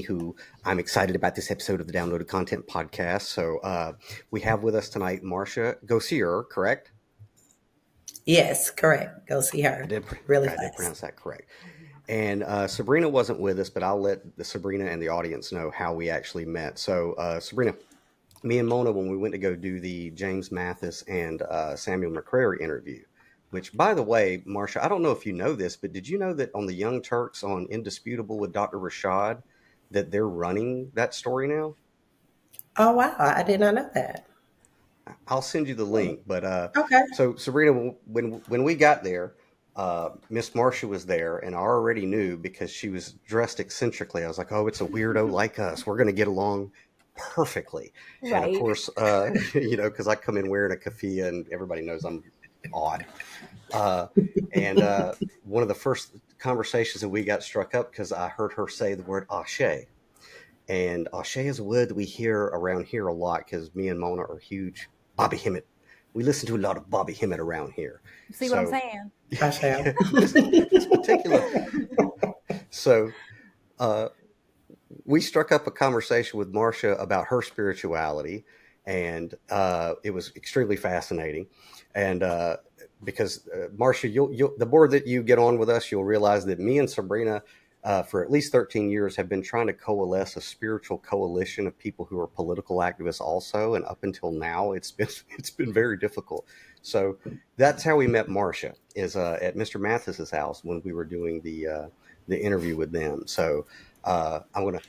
Anywho, I'm excited about this episode of the Downloaded Content Podcast. So we have with us tonight Marsha Gosier, correct? Yes, correct. Go see her. Really fast. I did pronounce that correct. And Sabrina wasn't with us, but I'll let Sabrina and the audience know how we actually met. So Sabrina, me and Mona, when we went to go do the James Mathis and Samuel McCrary interview, which, by the way, Marsha, I don't know if you know this, but did you know that on the Young Turks on Indisputable with Dr. Rashad, that they're running that story now? Oh, wow. I did not know that. I'll send you the link. But Okay. So Sabrina, when we got there, Miss Marsha was there, and I already knew because she was dressed eccentrically. I was like, oh, it's a weirdo like us. We're going to get along perfectly. Right. And of course, because I come in wearing a keffiyeh, and everybody knows I'm odd. And one of the first conversations that we got struck up because I heard her say the word ashe. And ashe is a word that we hear around here a lot because me and Mona are huge Bobby Hemmett. We listen to a lot of Bobby Hemmett around here. See what I'm saying? This particular. So we struck up a conversation with Marsha about her spirituality, and it was extremely fascinating. And because Marsha, the more that you get on with us, you'll realize that me and Sabrina, for at least 13 years, have been trying to coalesce a spiritual coalition of people who are political activists also. And up until now, it's been very difficult. So that's how we met Marsha, is at Mr. Mathis's house when we were doing the interview with them. So I'm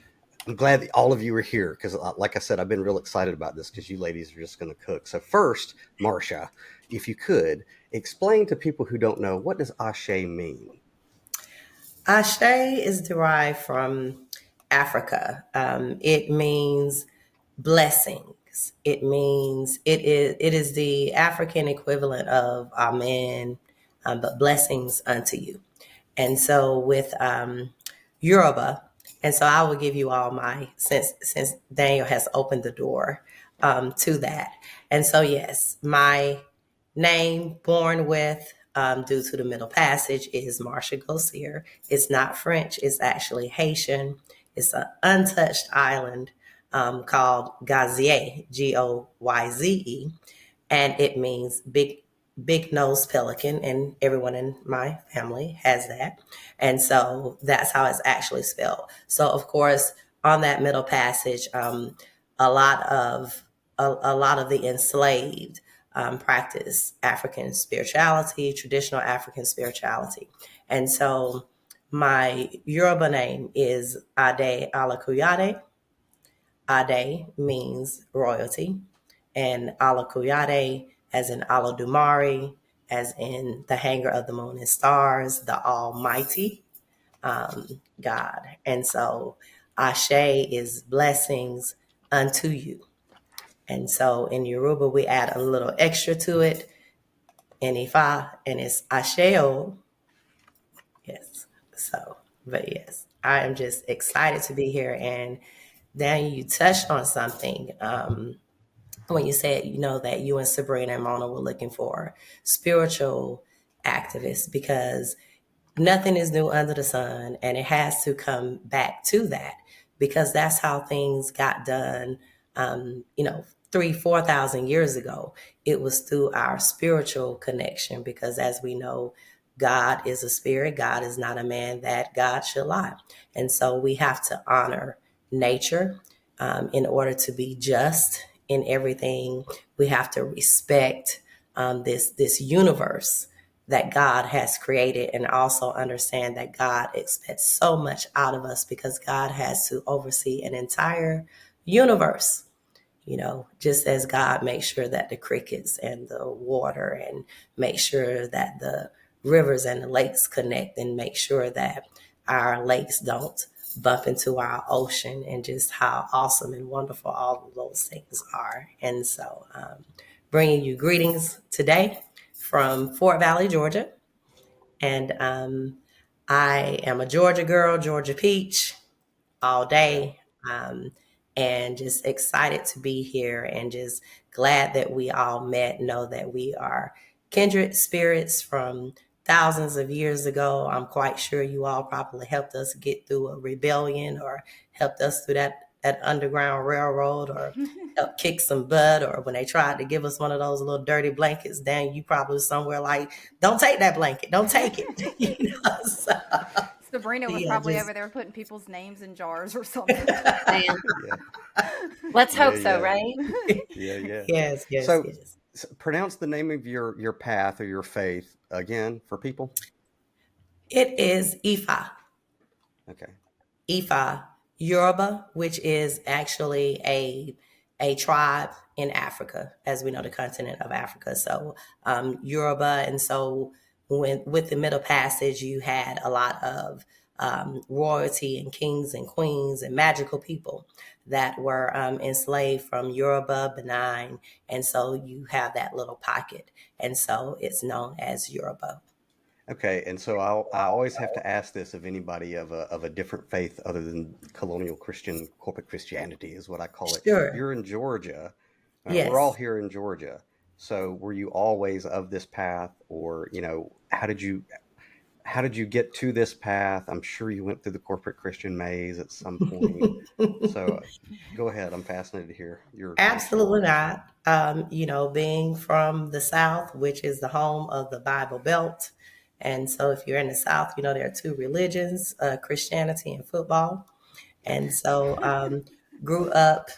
glad that all of you are here because, like I said, I've been real excited about this because you ladies are just going to cook. So first, Marsha, if you could explain to people who don't know, what does ashe mean? Ashe is derived from Africa. It means blessings. It means it is the African equivalent of amen, but blessings unto you. And so with Yoruba, and so I will give you all my, since Daniel has opened the door to that. And so yes, my name, born with, due to the Middle Passage, is Marsha Gosier. It's not French. It's actually Haitian. It's an untouched island called Gosier, Goyze, and it means big nosed pelican, and everyone in my family has that. And so that's how it's actually spelled. So of course, on that Middle Passage, a lot of the enslaved practice African spirituality, traditional African spirituality. And so my Yoruba name is Ade Alakuyade. Ade means royalty, and Alakuyade as in Alodumare, as in the hanger of the moon and stars, the almighty God. And so Ashe is blessings unto you. And so in Yoruba, we add a little extra to it in Ifa, and it's Asheo. Yes. So, but yes, I am just excited to be here. And Daniel, you touched on something when you said, that you and Sabrina and Mona were looking for spiritual activists, because nothing is new under the sun, and it has to come back to that, because that's how things got done, 3,000-4,000 years ago. It was through our spiritual connection, because as we know, God is a spirit. God is not a man that God should lie. And so we have to honor nature in order to be just in everything. We have to respect this universe that God has created, and also understand that God expects so much out of us, because God has to oversee an entire universe. Just as God makes sure that the crickets and the water, and make sure that the rivers and the lakes connect, and make sure that our lakes don't bump into our ocean, and just how awesome and wonderful all of those things are. And so bringing you greetings today from Fort Valley, Georgia. And I am a Georgia girl, Georgia peach all day. And just excited to be here, and just glad that we all met, know that we are kindred spirits from thousands of years ago. I'm quite sure you all probably helped us get through a rebellion or helped us through that Underground Railroad or helped kick some butt, or when they tried to give us one of those little dirty blankets, then you probably somewhere like, don't take that blanket, don't take it. So, Sabrina was yeah, probably just over there putting people's names in jars or something. Man, Yeah, let's yeah, hope so, yeah, right? yeah, yeah. yes, yes, So, yes. pronounce the name of your path or your faith again for people. It is Ifa. Okay. Ifa, Yoruba, which is actually a tribe in Africa, as we know, the continent of Africa. So Yoruba, and so when with the Middle Passage, you had a lot of royalty and kings and queens and magical people that were enslaved from Yoruba, Benin, and so you have that little pocket, and so it's known as Yoruba. Okay, and so I always have to ask this of anybody of a different faith other than colonial Christian corporate Christianity is what I call it. Sure. You're in Georgia. We're all Yes. here in Georgia. So were you always of this path, or how did you get to this path? I'm sure you went through the corporate Christian maze at some point. So go ahead. I'm fascinated to hear your Absolutely story. not. Being from the South, which is the home of the Bible Belt. And so if you're in the South, there are two religions, Christianity and football. And so grew up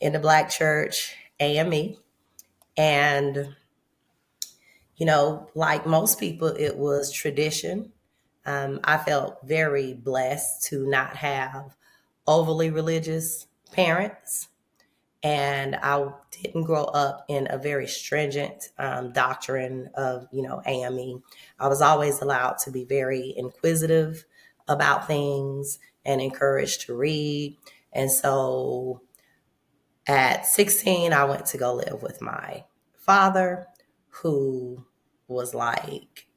in the Black church, AME. And, like most people, it was tradition. I felt very blessed to not have overly religious parents, and I didn't grow up in a very stringent doctrine of AME. I was always allowed to be very inquisitive about things and encouraged to read. And so at 16, I went to go live with my father, who was like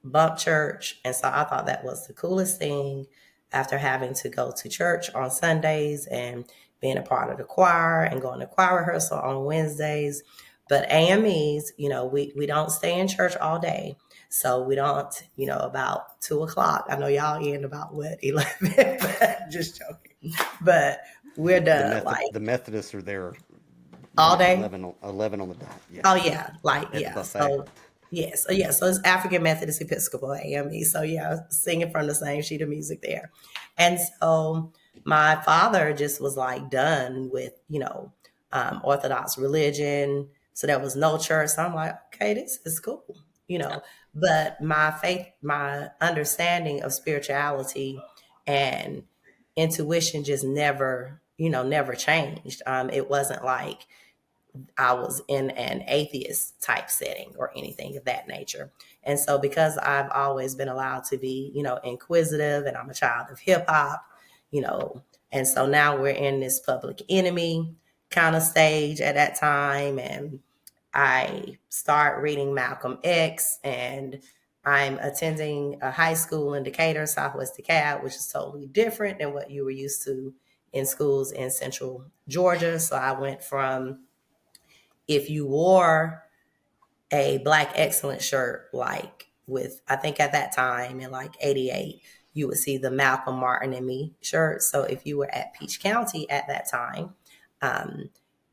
bump church. And so I thought that was the coolest thing, after having to go to church on Sundays and being a part of the choir and going to choir rehearsal on Wednesdays. But AMEs, we don't stay in church all day. So we don't, about 2 o'clock. I know y'all end about what, 11, but just joking. But we're done like The Methodists are there all day. 11 on the dot. Yeah, Oh yeah, like at the yeah. buffet. So yes, yeah. So it's African Methodist Episcopal AME. So yeah, singing from the same sheet of music there. And so my father just was like done with Orthodox religion. So there was no church. So I'm like, okay, this is cool, you know. But my faith, my understanding of spirituality and intuition just never changed. It wasn't like I was in an atheist type setting or anything of that nature. And so because I've always been allowed to be, inquisitive, and I'm a child of hip hop, you know, and so now we're in this Public Enemy kind of stage at that time. And I start reading Malcolm X, and I'm attending a high school in Decatur, Southwest DeKalb, which is totally different than what you were used to in schools in Central Georgia. So I went from, if you wore a Black Excellence shirt, like with, I think at that time in like 88, you would see the Malcolm Martin and Me shirt. So if you were at Peach County at that time, um,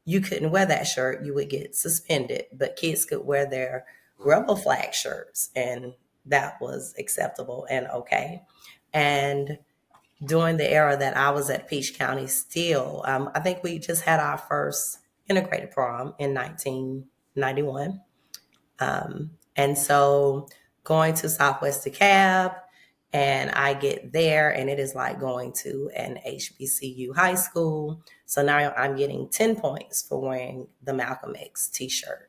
you couldn't wear that shirt. You would get suspended, but kids could wear their rebel flag shirts, and that was acceptable and okay. And during the era that I was at Peach County still, I think we just had our first integrated prom in 1991. And so going to Southwest DeKalb, and I get there, and it is like going to an HBCU high school. So now I'm getting 10 points for wearing the Malcolm X t-shirt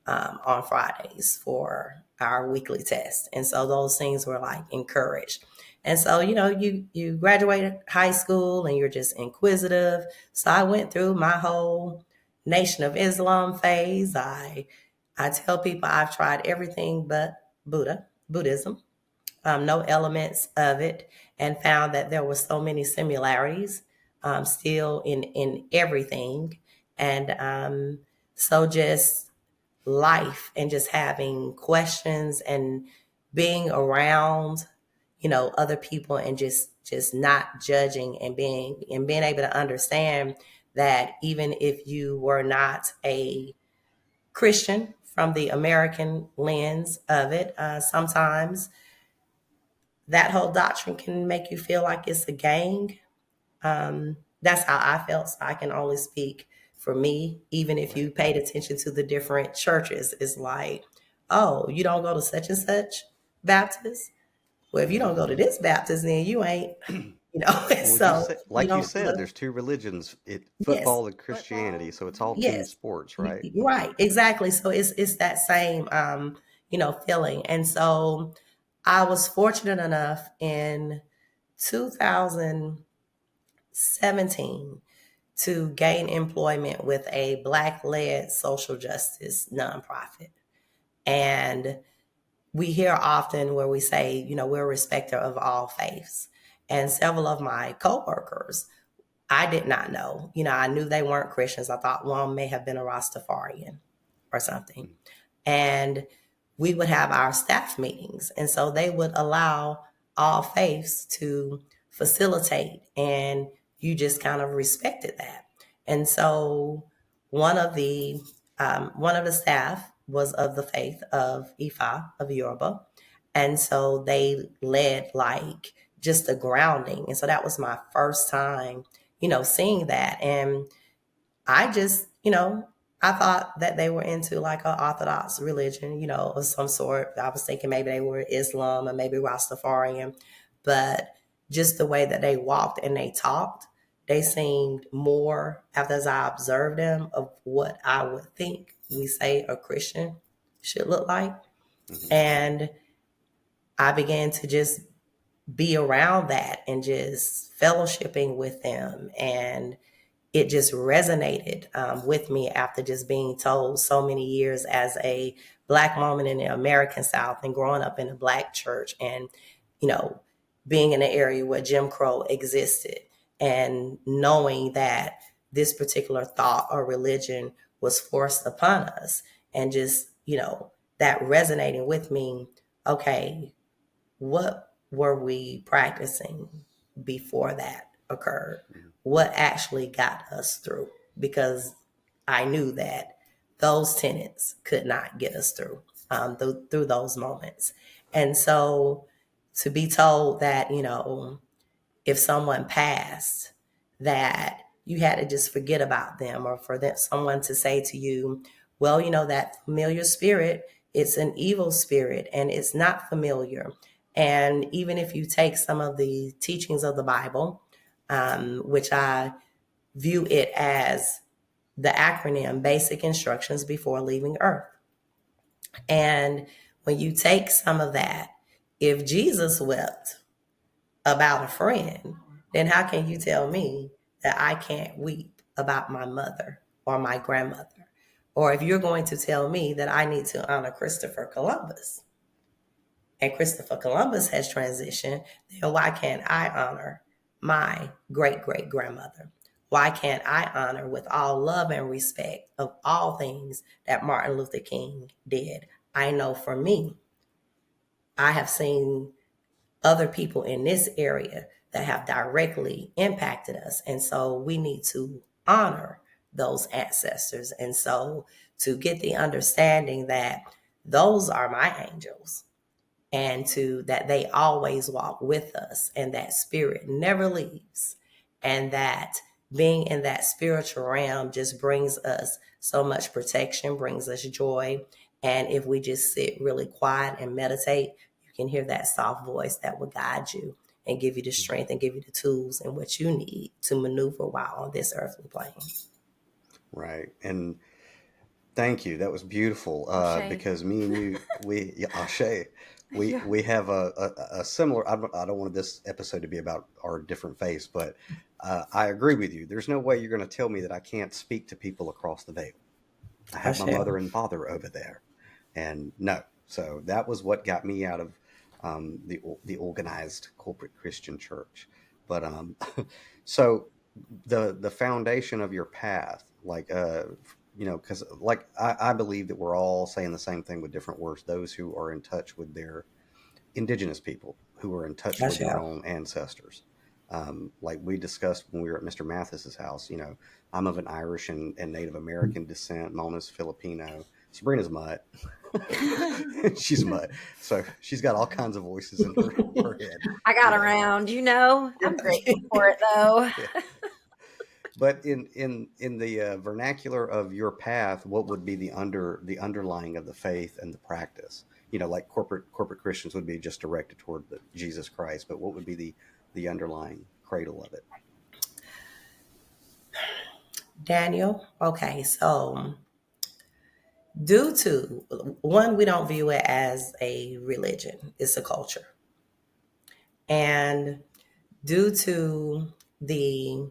on Fridays for our weekly test. And so those things were like encouraged. And so, you graduated high school and you're just inquisitive. So I went through my whole Nation of Islam phase. I tell people I've tried everything but Buddhism, no elements of it, and found that there were so many similarities still in everything. And so just life and just having questions and being around, other people and just not judging and being able to understand that even if you were not a Christian from the American lens of it, sometimes that whole doctrine can make you feel like it's a gang. That's how I felt. So I can only speak for me. Even if you paid attention to the different churches, it's like, oh, you don't go to such and such Baptist? Well, if you don't go to this Baptist, then you ain't, Well, so you like you don't said, there's two religions, yes, football and Christianity. So it's all team yes, sports, right? right, exactly. So it's that same, feeling. And so I was fortunate enough in 2017 to gain employment with a Black-led social justice nonprofit. And we hear often where we say, we're a respecter of all faiths. And several of my coworkers, I did not know. I knew they weren't Christians. I thought one may have been a Rastafarian or something. And we would have our staff meetings. And so they would allow all faiths to facilitate, and you just kind of respected that. And so one of the staff was of the faith of Ifa, of Yoruba. And so they led like just a grounding. And so that was my first time, seeing that. And I just, I thought that they were into like an Orthodox religion, of some sort. I was thinking maybe they were Islam or maybe Rastafarian, but just the way that they walked and they talked, they seemed more, after as I observed them, of what I would think we say a Christian should look like. Mm-hmm. And I began to just be around that and just fellowshipping with them, and it just resonated with me after just being told so many years as a Black woman in the American South and growing up in a Black church and, being in an area where Jim Crow existed and knowing that this particular thought or religion was forced upon us, and just, that resonating with me. Okay, what were we practicing before that occurred? What actually got us through? Because I knew that those tenets could not get us through through those moments. And so to be told that, if someone passed, that you had to just forget about them, or for that someone to say to you, well, that familiar spirit, it's an evil spirit and it's not familiar. And even if you take some of the teachings of the Bible, which I view it as the acronym Basic Instructions Before Leaving Earth. And when you take some of that, if Jesus wept about a friend, then how can you tell me that I can't weep about my mother or my grandmother? Or if you're going to tell me that I need to honor Christopher Columbus, and Christopher Columbus has transitioned, then why can't I honor my great-great-grandmother? Why can't I honor, with all love and respect of all things that Martin Luther King did? I know for me, I have seen other people in this area that have directly impacted us. And so we need to honor those ancestors. And so to get the understanding that those are my angels, and to that they always walk with us, and that spirit never leaves, and that being in that spiritual realm just brings us so much protection, brings us joy. And if we just sit really quiet and meditate, you can hear that soft voice that will guide you and give you the strength and give you the tools and what you need to maneuver while on this earthly plane. Right. And thank you. That was beautiful. Ashe. Because me and you, Ashe, we have a similar. I don't want this episode to be about our different faiths, but I agree with you. There's no way you're going to tell me that I can't speak to people across the veil. I have my mother and father over there, and no. So that was what got me out of the organized corporate Christian church. But so the foundation of your path, like because like I believe that we're all saying the same thing with different words. Those who are in touch with their indigenous people who are in touch I with their shall. own ancestors. Like we discussed when we were at Mr. Mathis's house, I'm of an Irish and Native American descent. Mona's Filipino. Sabrina's Mutt. She's Mutt. So she's got all kinds of voices in her head. I got around, I'm grateful for it though. Yeah. But in the vernacular of your path, what would be the underlying of the faith and the practice? Like corporate Christians would be just directed toward Jesus Christ, but what would be the underlying cradle of it? Daniel, okay, so due to one, we don't view it as a religion, it's a culture. And due to the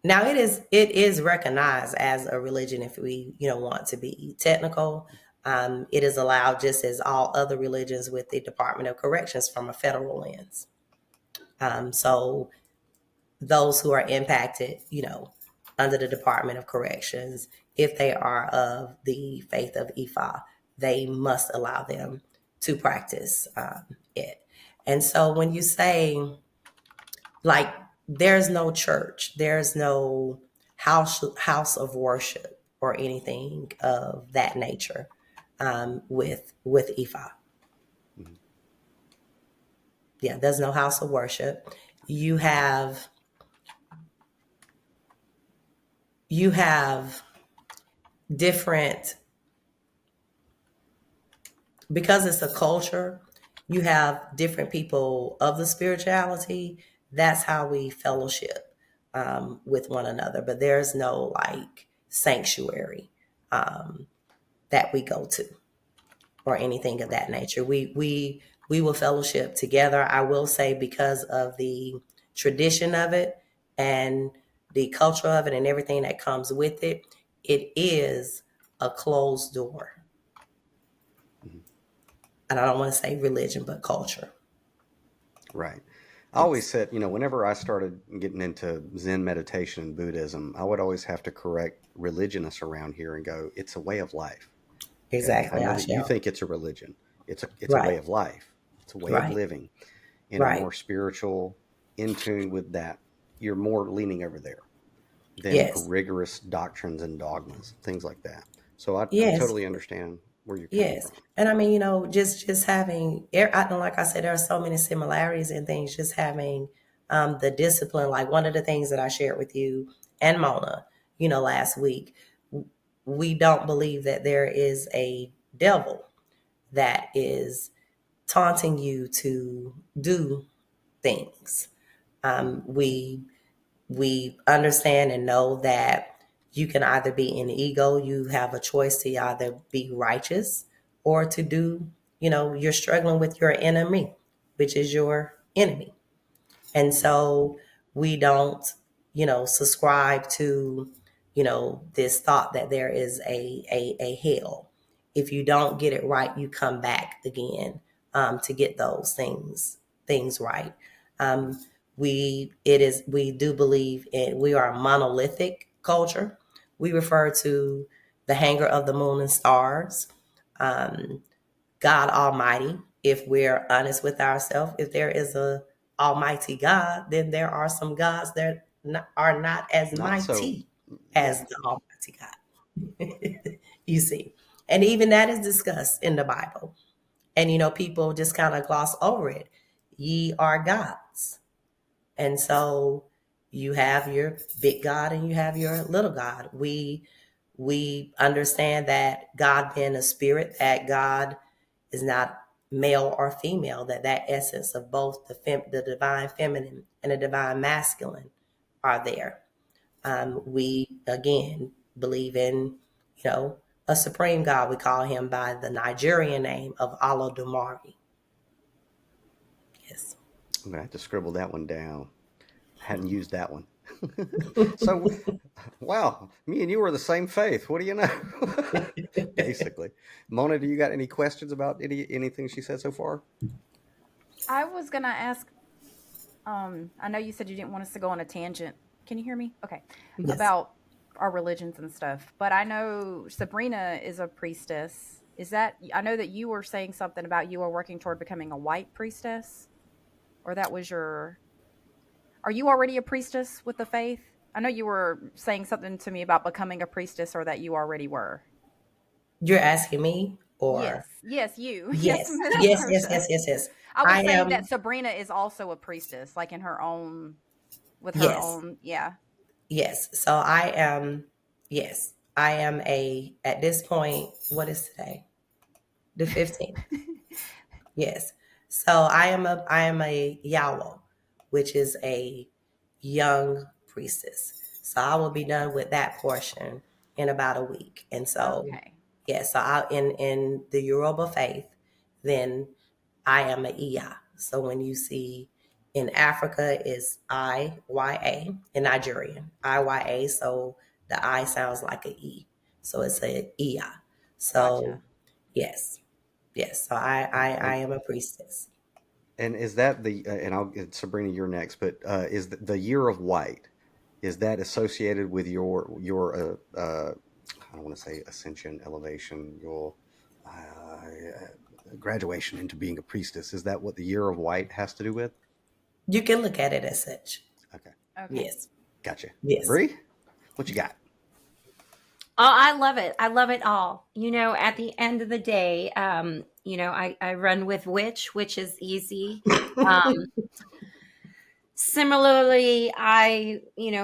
now it is recognized as a religion if we want to be technical. It is allowed just as all other religions with the Department of Corrections from a federal lens. So those who are impacted, under the Department of Corrections, if they are of the faith of Ifa, they must allow them to practice it. And so when you say, like, there's no church, there's no house of worship or anything of that nature with Ifa. Mm-hmm. Yeah, there's no house of worship. You have different, because it's a culture, you have different people of the spirituality. That's how we fellowship with one another. But there's no like sanctuary that we go to or anything of that nature. We will fellowship together. I will say, because of the tradition of it and the culture of it and everything that comes with it, it is a closed door. Mm-hmm. And I don't want to say religion, but culture. Right. I always said, whenever I started getting into Zen meditation and Buddhism, I would always have to correct religionists around here and go, it's a way of life. Okay. I Exactly. know I that you shall. think it's a religion. It's a way Right. of life. It's a way of Right. living in a Right. more spiritual, in tune with that. You're more leaning over there than Yes. rigorous doctrines and dogmas, things like that. So I Yes. totally understand where you're coming Yes. from. And I mean, just having, like I said, there are so many similarities in things, just having the discipline. Like one of the things that I shared with you and Mona, last week, we don't believe that there is a devil that is taunting you to do things. Mm-hmm. We understand and know that you can either be in ego, you have a choice to either be righteous or to do, you're struggling with your enemy, which is your enemy. And so we don't, subscribe to, this thought that there is a hell. If you don't get it right, you come back again to get those things right. Um, we do believe we are a monolithic culture. We refer to the hanger of the moon and stars, God Almighty. If we're honest with ourselves, if there is a Almighty God, then there are some gods that are not as Not so, mighty as yeah. the Almighty God. You see, and even that is discussed in the Bible. And people just kind of gloss over it. Ye are gods. And so you have your big God and you have your little God. We understand that God being a spirit, that God is not male or female, that essence of both the divine feminine and the divine masculine are there. We again believe in, a supreme God. We call him by the Nigerian name of Olodumare. Yes. I'm going to have to scribble that one down. I hadn't used that one. So, wow, me and you are the same faith. What do you know? Basically. Mona, do you got any questions about anything she said so far? I was gonna ask. I know you said you didn't want us to go on a tangent. Can you hear me? Okay, Yes. about our religions and stuff. But I know Sabrina is a priestess, Is that, I know that you were saying something about you were working toward becoming a white priestess, or that was your, are you already a priestess with the faith? I know you were saying something to me about becoming a priestess, or that you already were. You're asking me, Yes, or yes, you. Yes, yes, Miss yes, yes, Marsha. yes, yes, yes. I was I saying that am. Sabrina is also a priestess, like in her own, with her Yes, own, yeah. yes. So I am. Yes, I am a. At this point, what is today? The 15th. Yes. So I am a Yawo, which is a young priestess. So I will be done with that portion in about a week. And so Okay. yeah, so I in the Yoruba faith, then I am a Iya. So when you see in Africa is IYA, in Nigerian, IYA, so the I sounds like a E. So it's a Iya. So Gotcha. yes. Yes, so I And am a priestess. and is that the and I'll get Sabrina, you're next, but is the year of white, is that associated with I don't want to say ascension, elevation, your graduation into being a priestess? Is that what the year of white has to do with? You can look at it as such. Okay, Okay. Yes, gotcha. yes. Bree, what you got? Oh, I love it. I love it all. At the end of the day, I run with which is easy. Um, Similarly, I,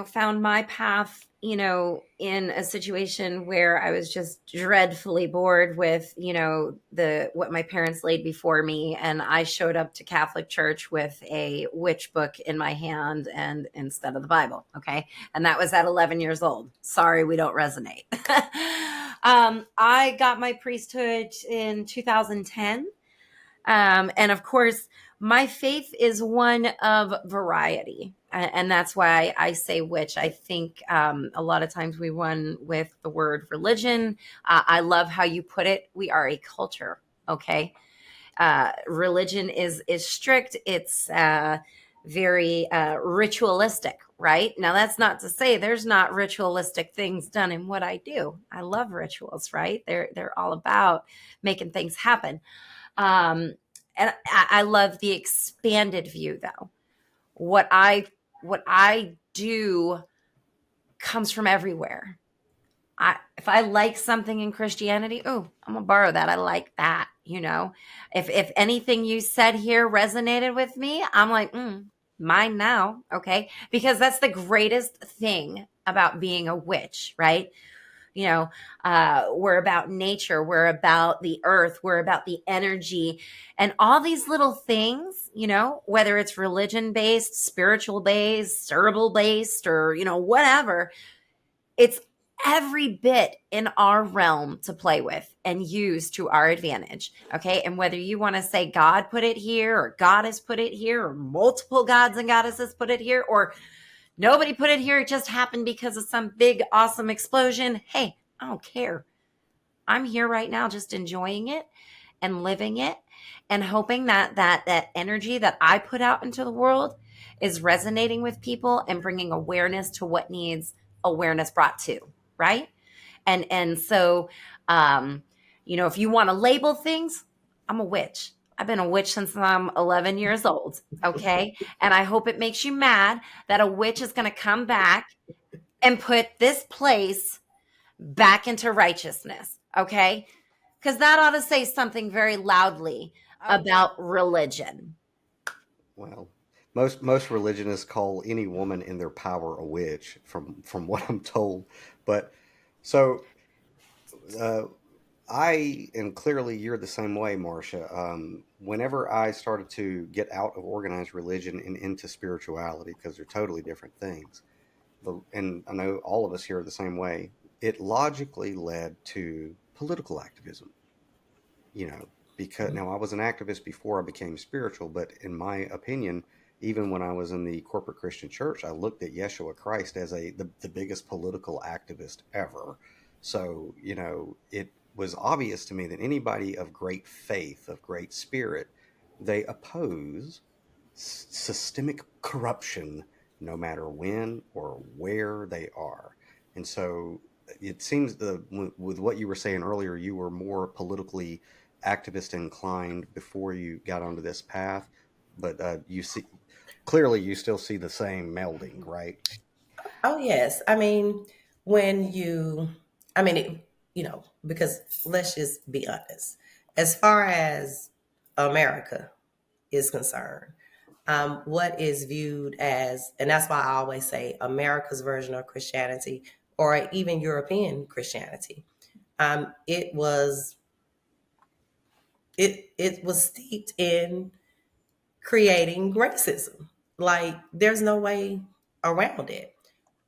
found my path, in a situation where I was just dreadfully bored with, the what my parents laid before me, and I showed up to Catholic church with a witch book in my hand and instead of the Bible, okay? And that was at 11 years old. Sorry, we don't resonate. I got my priesthood in 2010. And of course, my faith is one of variety. And that's why I say which. I think a lot of times we run with the word religion. I love how you put it. We are a culture, okay? Religion is strict. It's very ritualistic, right? Now, that's not to say there's not ritualistic things done in what I do. I love rituals, right? They're all about making things happen. Um, and I love the expanded view, though. What I do comes from everywhere. If I like something in Christianity, oh, I'm gonna borrow that. I like that. If anything you said here resonated with me, I'm like, mine now, okay? Because that's the greatest thing about being a witch, right? you know we're about nature, we're about the earth, we're about the energy, and all these little things, whether it's religion based, spiritual based, cerebral based, or whatever. It's every bit in our realm to play with and use to our advantage. Okay. And whether you want to say God put it here, or God has put it here, or multiple gods and goddesses put it here, or nobody put it here, it just happened because of some big, awesome explosion. Hey, I don't care. I'm here right now just enjoying it and living it, and hoping that energy that I put out into the world is resonating with people and bringing awareness to what needs awareness brought to, right? And so if you want to label things, I'm a witch. I've been a witch since I'm 11 years old, okay? And I hope it makes you mad that a witch is going to come back and put this place back into righteousness, okay? Because that ought to say something very loudly Oh, about religion. Well, most religionists call any woman in their power a witch, from what I'm told. But so uh, I, and clearly you're the same way, Marcia. Whenever I started to get out of organized religion and into spirituality, because they're totally different things, and I know all of us here are the same way, it logically led to political activism. You know, because now I was an activist before I became spiritual, but in my opinion, even when I was in the corporate Christian church, I looked at Yeshua Christ as the biggest political activist ever. So, it was obvious to me that anybody of great faith, of great spirit, they oppose systemic corruption no matter when or where they are. And so it seems with what you were saying earlier, you were more politically activist inclined before you got onto this path, but you see clearly you still see the same melding, right? Oh yes. I mean, when you, I mean, because let's just be honest. As far as America is concerned, what is viewed as, and that's why I always say America's version of Christianity, or even European Christianity, it was it was steeped in creating racism. Like there's no way around it.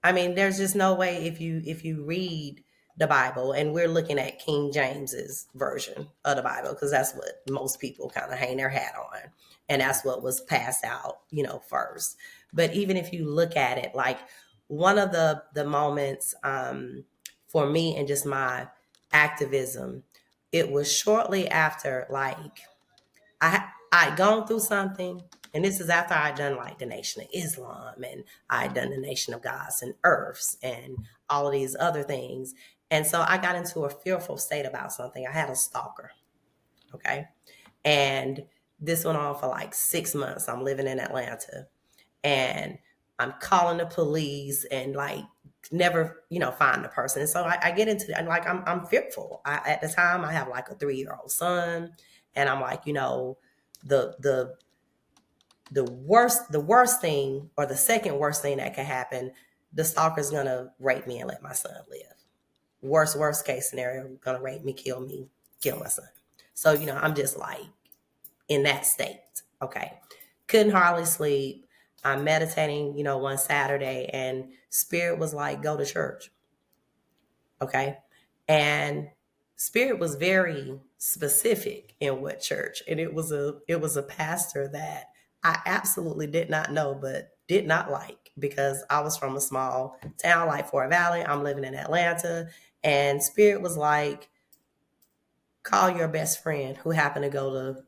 I mean, there's just no way if you read the Bible, and we're looking at King James's version of the Bible because that's what most people kind of hang their hat on, and that's what was passed out, first. But even if you look at it, like one of the moments for me and just my activism, it was shortly after like I'd gone through something, and this is after I'd done like the Nation of Islam, and I'd done the Nation of Gods and Earths, and all of these other things. And so I got into a fearful state about something. I had a stalker, okay, and this went on for like 6 months. I'm living in Atlanta, and I'm calling the police, and like never, find the person. And so I get into, and like I'm fearful. At the time, I have like a 3-year-old son, and I'm like, the worst thing, or the second worst thing that could happen, the stalker's gonna rape me and let my son live. Worst case scenario, gonna rape me, kill my son. So I'm just like in that state. Okay, couldn't hardly sleep. I'm meditating, one Saturday, and Spirit was like, go to church. Okay, and Spirit was very specific in what church, and it was a pastor that I absolutely did not know, but did not like, because I was from a small town like Fort Valley. I'm living in Atlanta, and Spirit was like, call your best friend who happened to go to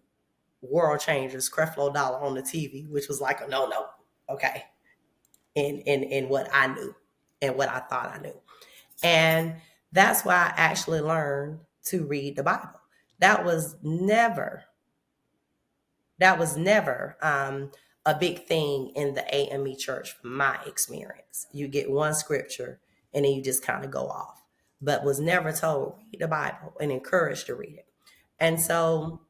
World Changers, Creflo Dollar on the TV, which was like a no, okay, in what I knew and what I thought I knew. And that's why I actually learned to read the Bible. That was never a big thing in the AME church from my experience. You get one scripture and then you just kind of go off, but was never told read the Bible and encouraged to read it. And so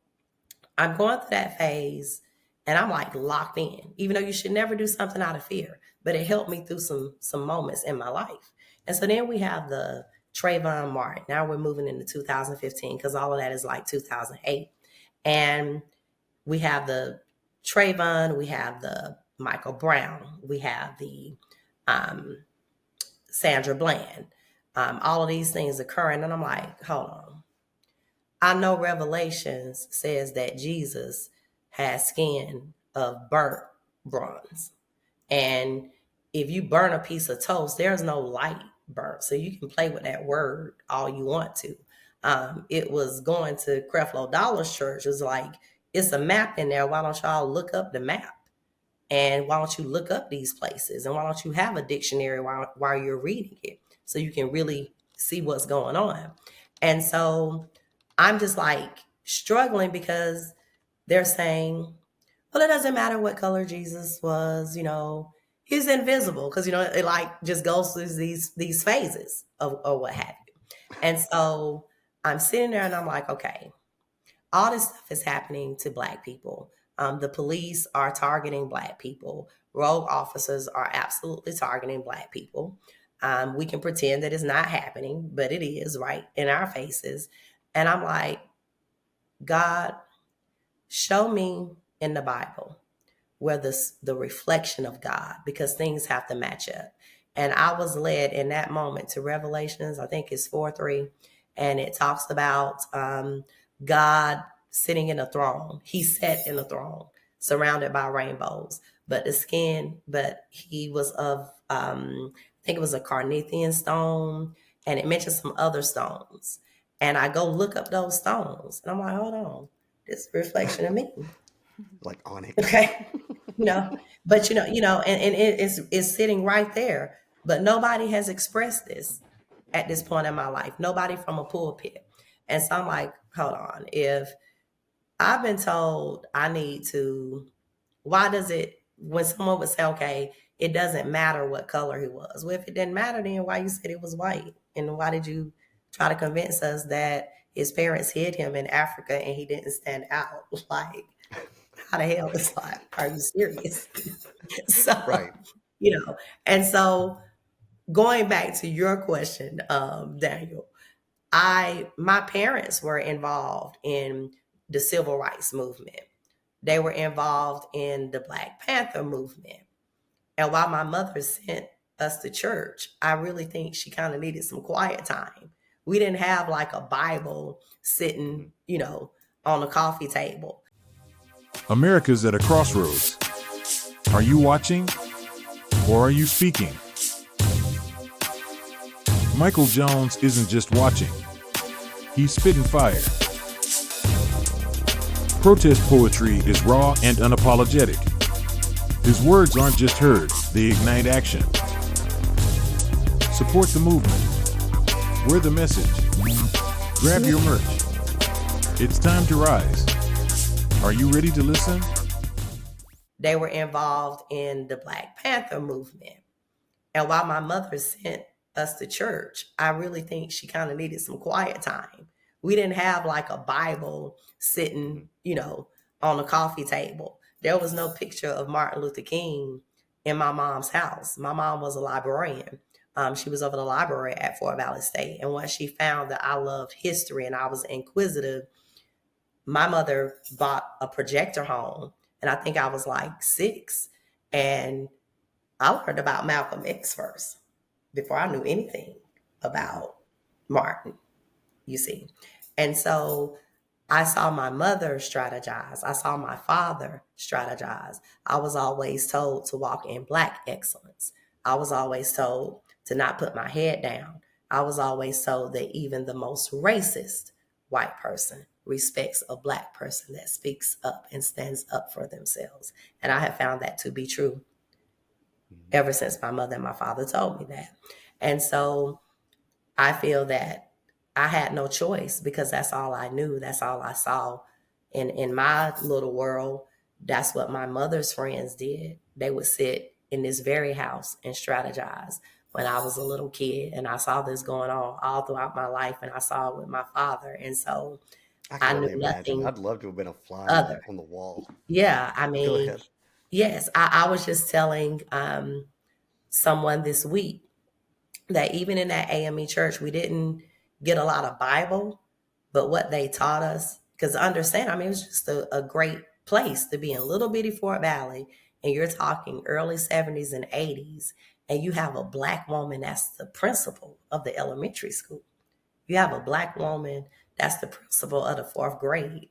I'm going through that phase, and I'm like locked in, even though you should never do something out of fear, but it helped me through some moments in my life. And so then we have the Trayvon Martin. Now we're moving into 2015, because all of that is like 2008. And we have the Trayvon, we have the Michael Brown, we have the Sandra Bland, all of these things occurring. And I'm like, hold on. I know Revelations says that Jesus has skin of burnt bronze. And if you burn a piece of toast, there's no light burnt. So you can play with that word all you want to. It was going to Creflo Dollar's church. It was like, it's a map in there. Why don't y'all look up the map? And why don't you look up these places? And why don't you have a dictionary while you're reading it, so you can really see what's going on? And so I'm just like struggling, because they're saying, well, it doesn't matter what color Jesus was, he's invisible, because it like just goes through these phases of what have you. And so I'm sitting there and I'm like, okay, all this stuff is happening to Black people. The police are targeting Black people. Rogue officers are absolutely targeting Black people. We can pretend that it's not happening, but it is right in our faces. And I'm like, God, show me in the Bible where the reflection of God, because things have to match up. And I was led in that moment to Revelations, I think it's 4:3, and it talks about God sitting in a throne. He sat in a throne surrounded by rainbows, but he was of, I think it was a carnithian stone, and it mentions some other stones. And I go look up those stones, and I'm like, hold on, this is a reflection of me. Like onyx. Okay. But and it's sitting right there, but nobody has expressed this. at this point in my life, nobody from a pulpit. And so I'm like, hold on, if I've been told I need to, why does it, when someone would say, okay, it doesn't matter what color he was. Well, if it didn't matter, then why you said he was white? And why did you try to convince us that his parents hid him in Africa and he didn't stand out? Like, how the hell is that? Are you serious? So, Right. And so going back to your question, Daniel, my parents were involved in the civil rights movement. They were involved in the Black Panther movement. And while my mother sent us to church, I really think she kind of needed some quiet time. We didn't have like a Bible sitting, on a coffee table. America's at a crossroads. Are you watching or are you speaking? Michael Jones isn't just watching. He's spitting fire. Protest poetry is raw and unapologetic. His words aren't just heard, they ignite action. Support the movement. Wear the message. Grab your merch. It's time to rise. Are you ready to listen? They were involved in the Black Panther movement. And while my mother sent us to church, I really think she kind of needed some quiet time. We didn't have like a Bible sitting, on a coffee table. There was no picture of Martin Luther King in my mom's house. My mom was a librarian. She was over the library at Fort Valley State. And once she found that I loved history and I was inquisitive, my mother bought a projector home. And I think I was like 6. And I learned about Malcolm X first before I knew anything about Martin, you see. And so I saw my mother strategize. I saw my father strategize. I was always told to walk in Black excellence. I was always told to not put my head down. I was always told that even the most racist white person respects a Black person that speaks up and stands up for themselves. And I have found that to be true ever since my mother and my father told me that. And so I feel that I had no choice because that's all I knew. That's all I saw. In my little world, that's what my mother's friends did. They would sit in this very house and strategize when I was a little kid. And I saw this going on all throughout my life. And I saw it with my father. And so I I can knew only imagine. nothing I'd love to have been a fly other. on the wall. Yeah, I Go mean, ahead. yes, I was just telling someone this week that even in that AME church, we didn't get a lot of Bible, but what they taught us, because understand, I mean, it was just a great place to be in little bitty Fort Valley, and you're talking early 70s and 80s, and you have a Black woman that's the principal of the elementary school. You have a Black woman that's the principal of the 4th grade.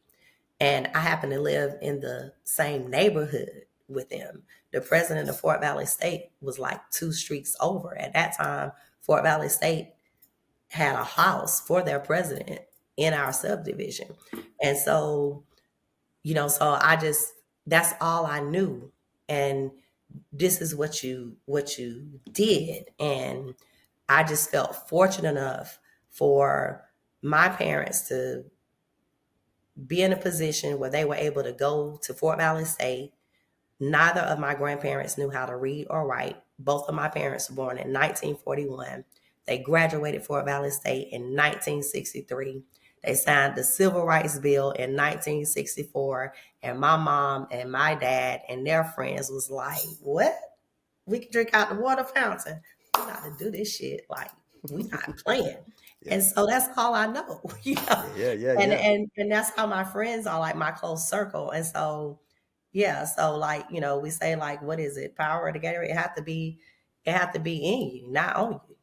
And I happen to live in the same neighborhood with them. The president of Fort Valley State was like 2 streets over. At that time, Fort Valley State had a house for their president in our subdivision. And so, that's all I knew. And this is what you did. And I just felt fortunate enough for my parents to be in a position where they were able to go to Fort Valley State. Neither of my grandparents knew how to read or write. Both of my parents were born in 1941. They graduated Fort Valley State in 1963. They signed the Civil Rights Bill in 1964. And my mom and my dad and their friends was like, what? We can drink out the water fountain. We got to do this shit. Like, we not playing. Yeah. And so that's all I know, Yeah. And that's how my friends are, like my close circle. And so, so like, we say like, what is it? Power together. It have to be in you, not on you.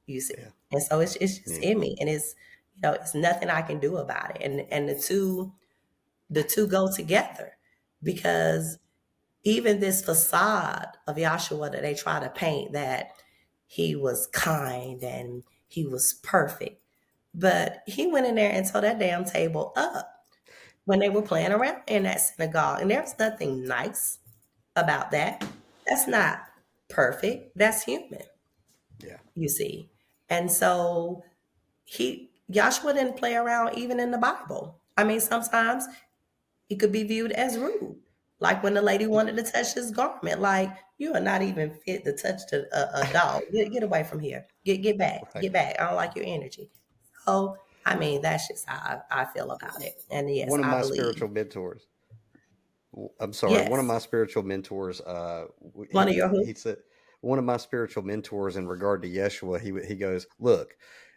You see. Yeah. And so it's just in me. And it's, it's nothing I can do about it. And the two go together, because even this facade of Yahshua that they try to paint, that he was kind and he was perfect, but he went in there and tore that damn table up when they were playing around in that synagogue. And there's nothing nice about that. That's not perfect. That's human. Yeah. You see. And so Joshua didn't play around even in the Bible. I mean, sometimes it could be viewed as rude. Like when the lady wanted to touch his garment, like, you are not even fit to touch a dog. Get away from here. Get back. Right. Get back. I don't like your energy. So, I mean, that's just how I feel about it. And yes, One of I my believe. spiritual mentors. I'm sorry. One of Yes. my spiritual mentors. One of your who? He said one of my spiritual mentors in regard to Yeshua. He goes, look,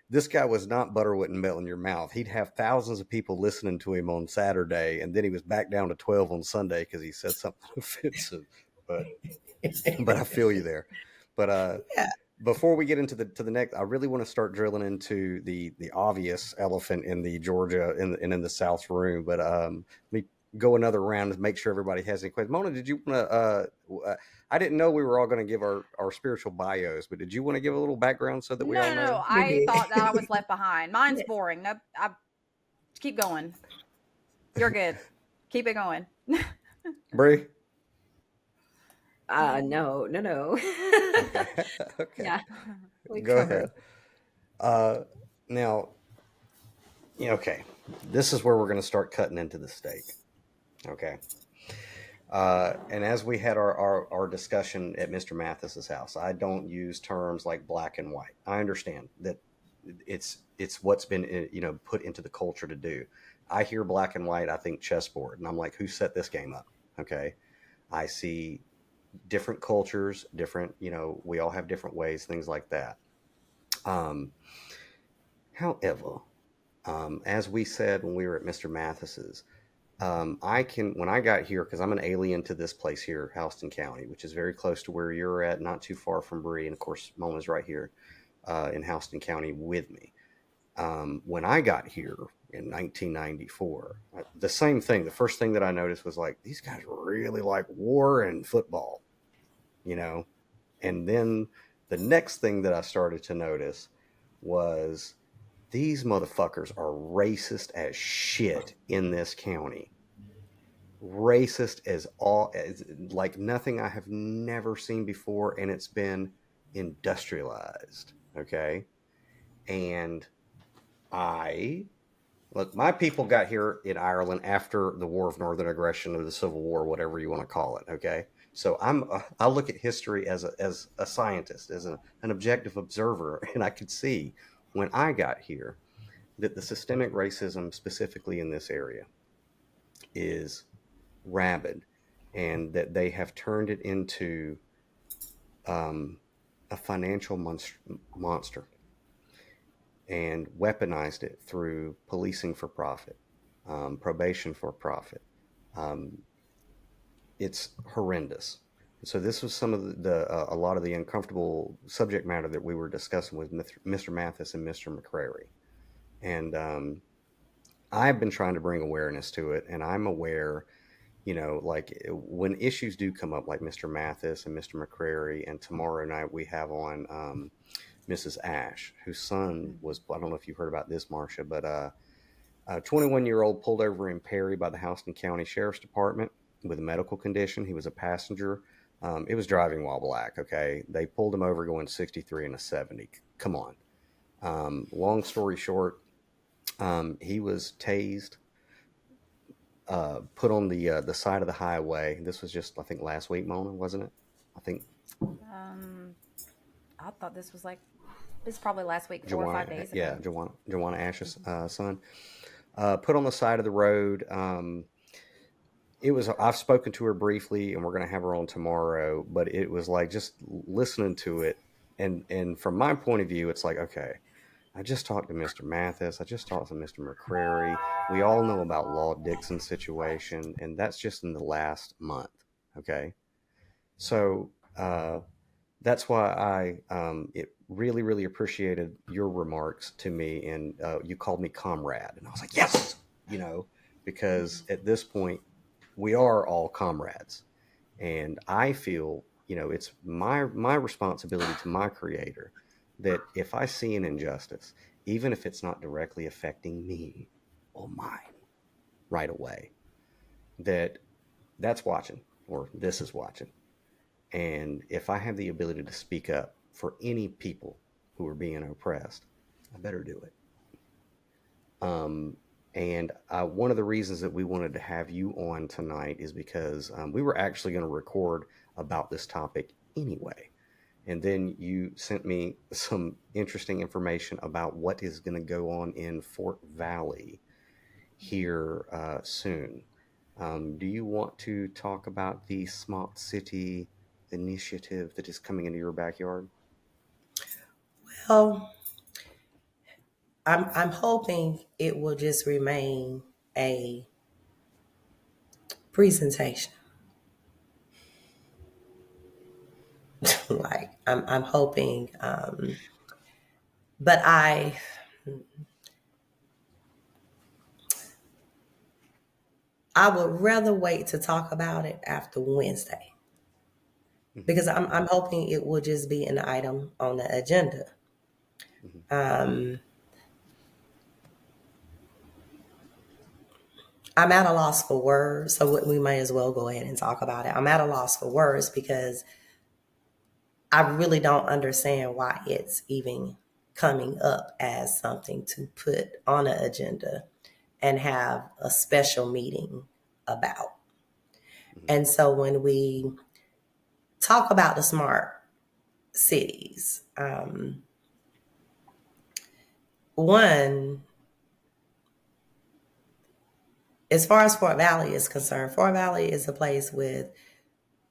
this guy was not butter wouldn't melt in your mouth. He'd have thousands of people listening to him on Saturday, and then he was back down to 12 on Sunday because he said something offensive. But I feel you there. But Yeah. before we get into the next, I really want to start drilling into the obvious elephant in the Georgia and in the South room. But let me go another round to make sure everybody has any questions. Mona, did you want to? I didn't know we were all going to give our spiritual bios, but did you want to give a little background so that we all No, know? We I did. thought that I was left behind. Mine's Yes. boring. No, keep going. You're good. Keep it going. Bree? No. Okay. Okay. Yeah, we Go covered. ahead. Now, okay, this is where we're going to start cutting into the steak. Okay. And as we had our discussion at Mr. Mathis's house, I don't use terms like black and white. I understand that it's what's been put into the culture to do. I hear black and white, I think chessboard, and I'm like, who set this game up? Okay. I see different cultures, different, we all have different ways, things like that. However, as we said when we were at Mr. Mathis's, when I got here, because I'm an alien to this place here, Houston County, which is very close to where you're at, not too far from Bree, and of course, Mona's right here in Houston County with me. When I got here in 1994, the same thing. The first thing that I noticed was like, these guys really like war and football, and then the next thing that I started to notice was these motherfuckers are racist as shit in this county. Racist as like nothing I have never seen before, and it's been industrialized. Okay. And look, my people got here in Ireland after the War of Northern Aggression or the Civil War, whatever you want to call it. Okay. So I look at history as a scientist, as an objective observer, and I could see when I got here that the systemic racism specifically in this area is rabid, and that they have turned it into a financial monster and weaponized it through policing for profit, probation for profit. It's horrendous. So this was some of a lot of the uncomfortable subject matter that we were discussing with Mr. Mathis and Mr. McCrary. And I've been trying to bring awareness to it, and I'm aware, like when issues do come up, like Mr. Mathis and Mr. McCrary, and tomorrow night we have on Mrs. Ash, whose son was, I don't know if you've heard about this, Marsha, but a 21-year-old pulled over in Perry by the Houston County Sheriff's Department with a medical condition. He was a passenger. It was driving while black. Okay. They pulled him over going 63 and a 70. Come on. Long story short, he was tased, put on the side of the highway. This was just, I think, last week, Mona, wasn't it? I think. I thought this was probably last week, 4 or 5 days ago. Yeah, Joanna Ash's son. Put on the side of the road. I've spoken to her briefly, and we're going to have her on tomorrow, but it was like just listening to it. And from my point of view, it's like, okay, I just talked to Mr. Mathis. I just talked to Mr. McCrary. We all know about Law Dixon's situation, and that's just in the last month. Okay. So, that's why I really, really appreciated your remarks to me, and you called me comrade, and I was like, yes, because at this point we are all comrades, and I feel it's my responsibility to my Creator that if I see an injustice, even if it's not directly affecting me or mine right away, that's watching, or this is watching. And if I have the ability to speak up for any people who are being oppressed. I better do it. And one of the reasons that we wanted to have you on tonight is because we were actually going to record about this topic anyway. And then you sent me some interesting information about what is going to go on in Fort Valley here soon. Do you want to talk about the Smart City initiative that is coming into your backyard? Well, I'm hoping it will just remain a presentation. Like I'm hoping, but I would rather wait to talk about it after Wednesday, because I'm hoping it will just be an item on the agenda. I'm at a loss for words, so we may as well go ahead and talk about it. I'm at a loss for words because I really don't understand why it's even coming up as something to put on an agenda and have a special meeting about. And so when we talk about the smart cities, one, as far as Fort Valley is concerned, Fort Valley is a place with,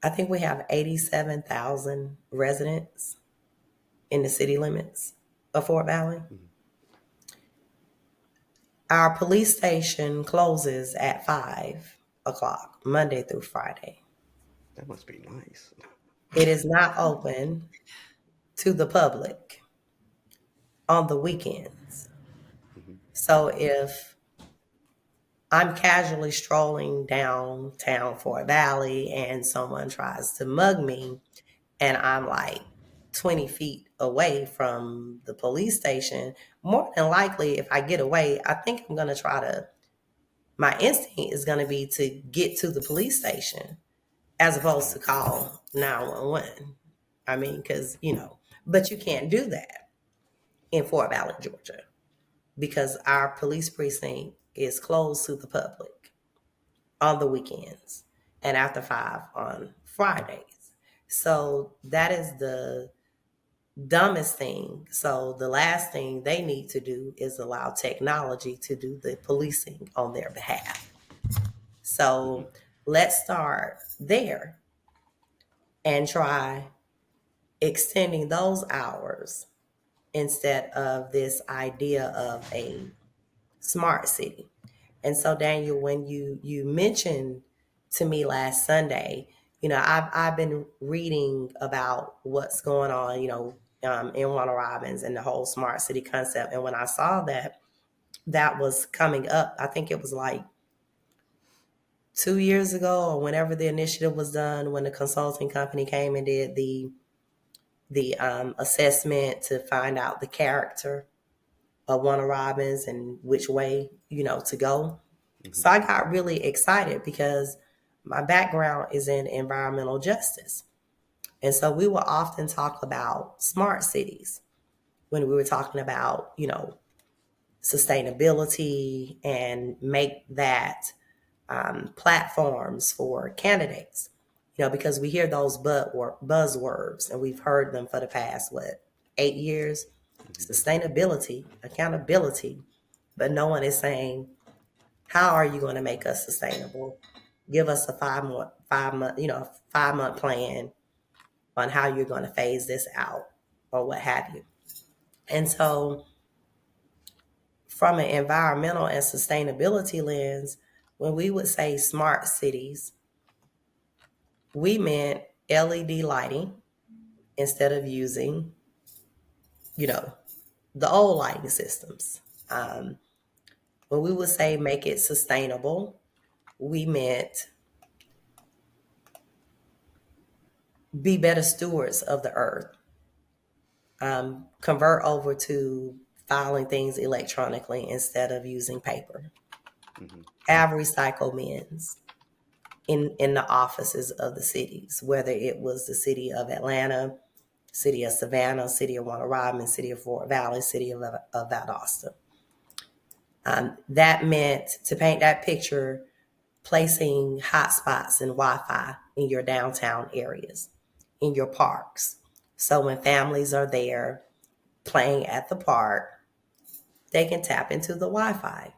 I think we have 87,000 residents in the city limits of Fort Valley. Our police station closes at 5 o'clock, Monday through Friday. That must be nice. It is not open to the public on the weekends. So if I'm casually strolling downtown Fort Valley and someone tries to mug me and I'm like 20 feet away from the police station, more than likely, if I get away, I think I'm going to my instinct is going to be to get to the police station as opposed to call 911. I mean, because, but you can't do that in Fort Valley, Georgia, because our police precinct is closed to the public on the weekends and after 5 on Fridays. So that is the dumbest thing. So the last thing they need to do is allow technology to do the policing on their behalf. So let's start there and try extending those hours instead of this idea of a smart city. And so, Daniel, when you mentioned to me last Sunday, I've been reading about what's going on, in Warner Robins and the whole smart city concept. And when I saw that was coming up, I think it was like 2 years ago or whenever the initiative was done, when the consulting company came and did the assessment to find out the character of Warner Robins and which way, to go. So I got really excited because my background is in environmental justice. And so we will often talk about smart cities when we were talking about, sustainability and make that platforms for candidates, because we hear those buzzwords and we've heard them for the past, 8 years, sustainability, accountability, but no one is saying, how are you going to make us sustainable? Give us a 5-month plan on how you're going to phase this out or what have you. And so from an environmental and sustainability lens, when we would say smart cities, we meant LED lighting instead of using, the old lighting systems. When we would say make it sustainable, we meant be better stewards of the earth. Convert over to filing things electronically instead of using paper. Have recycle bins in the offices of the cities, whether it was the city of Atlanta city of Savannah, city of Warner Robin, city of Fort Valley, city of Valdosta. That meant, to paint that picture, placing hotspots and Wi-Fi in your downtown areas, in your parks. So when families are there playing at the park, they can tap into the Wi-Fi.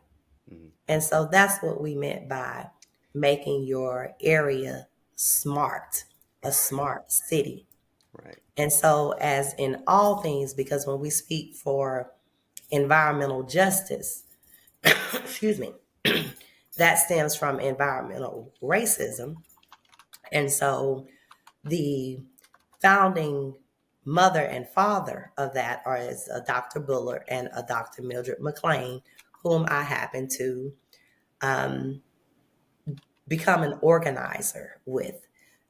Mm-hmm. And so that's what we meant by making your area smart, a smart city. Right. And so, as in all things, because when we speak for environmental justice, excuse me, that stems from environmental racism. And so the founding mother and father of that are a Dr. Bullard and a Dr. Mildred McLean, whom I happen to become an organizer with.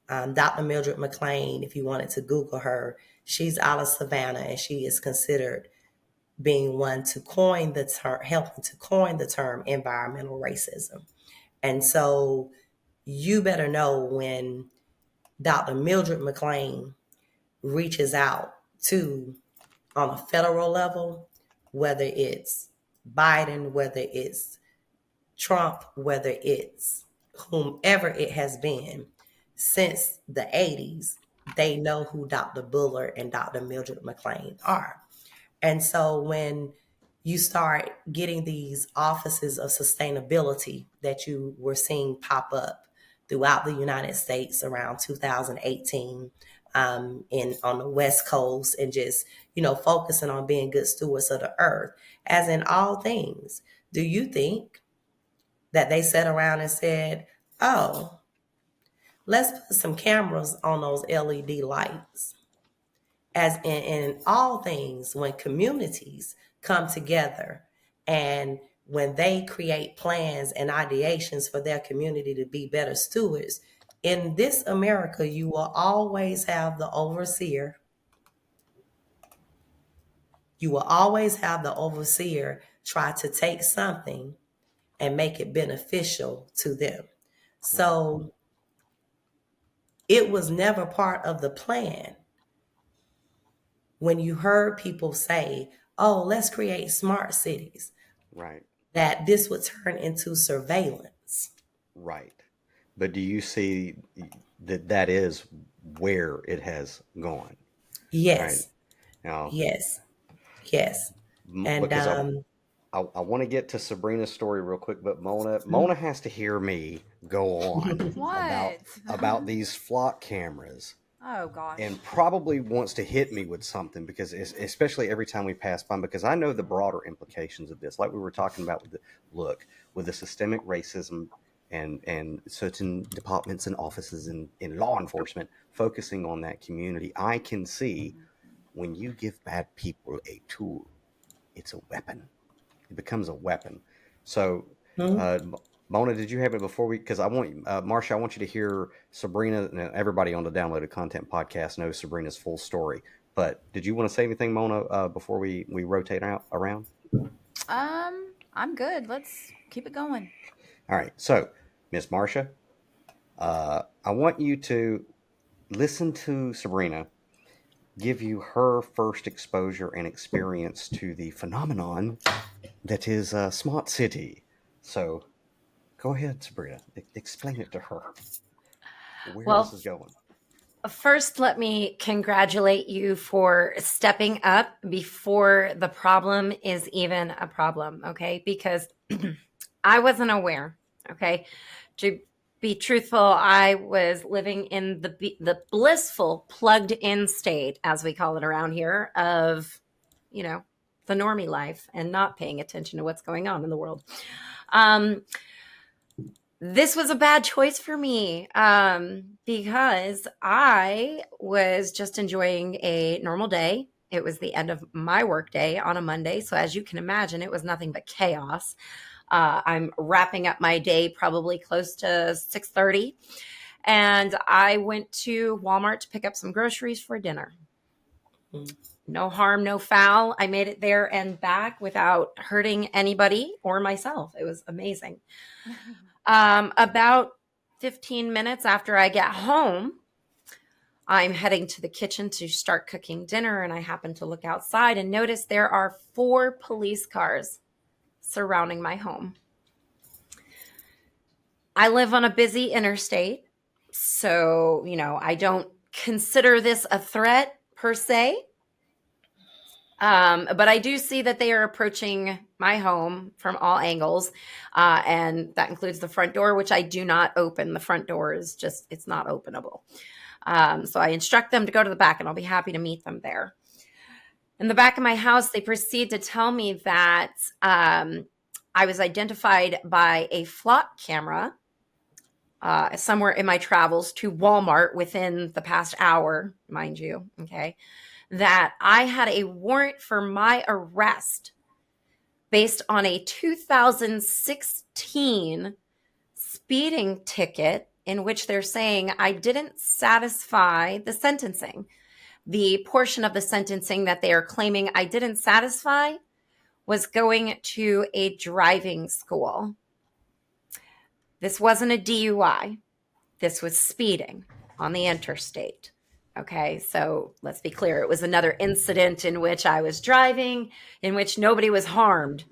Dr. Mildred McLean, if you wanted to Google her, she's out of Savannah, and she is considered being one to coin the term, helping to coin the term environmental racism. And so you better know when Dr. Mildred McLean reaches out to, on a federal level, whether it's Biden, whether it's Trump, whether it's whomever it has been since the 80s, they know who Dr. Bullard and Dr. Mildred McLean are. And so when you start getting these offices of sustainability that you were seeing pop up throughout the United States around 2018, on the West Coast, and just, focusing on being good stewards of the earth, as in all things, do you think that they sat around and said, oh, let's put some cameras on those LED lights? As in all things, when communities come together and when they create plans and ideations for their community to be better stewards, in this America, you will always have the overseer. You will always have the overseer try to take something and make it beneficial to them. So it was never part of the plan. When you heard people say, oh, let's create smart cities, right, that this would turn into surveillance. Right. But do you see that is where it has gone? Yes. Right? Now, yes. And because I want to get to Sabrina's story real quick, but Mona has to hear me go on about these flock cameras. Oh gosh. And probably wants to hit me with something, because especially every time we pass by, because I know the broader implications of this, like we were talking about with the systemic racism and certain departments and offices in law enforcement focusing on that community. I can see when you give bad people a tool, it's a weapon. It becomes a weapon. So, Mona, did you have it before because I want Marsha, I want you to hear Sabrina. Now, everybody on the Downloaded Content podcast knows Sabrina's full story. But did you want to say anything, Mona, before we rotate around? I'm good. Let's keep it going. All right. So, Miss Marsha, I want you to listen to Sabrina give you her first exposure and experience to the phenomenon that is a smart city. So, go ahead, Sabrina. Explain it to her. Where this is going. First, let me congratulate you for stepping up before the problem is even a problem, okay? Because I wasn't aware, okay? To be truthful, I was living in the blissful plugged-in state, as we call it around here, of, the normie life and not paying attention to what's going on in the world. This was a bad choice for me because I was just enjoying a normal day. It was the end of my work day on a Monday. So as you can imagine, it was nothing but chaos. I'm wrapping up my day probably close to 6:30. And I went to Walmart to pick up some groceries for dinner. No harm, no foul. I made it there and back without hurting anybody or myself. It was amazing. About 15 minutes after I get home, I'm heading to the kitchen to start cooking dinner, and I happen to look outside and notice there are 4 police cars surrounding my home. I live on a busy interstate, so, I don't consider this a threat per se. But I do see that they are approaching my home from all angles. And that includes the front door, which I do not open. The front door is it's not openable. So I instruct them to go to the back, and I'll be happy to meet them there. In the back of my house, they proceed to tell me that I was identified by a flock camera somewhere in my travels to Walmart within the past hour, mind you, okay, that I had a warrant for my arrest based on a 2016 speeding ticket in which they're saying I didn't satisfy the sentencing. The portion of the sentencing that they are claiming I didn't satisfy was going to a driving school. This wasn't a DUI. This was speeding on the interstate. Okay, so let's be clear. It was another incident in which I was driving, in which nobody was harmed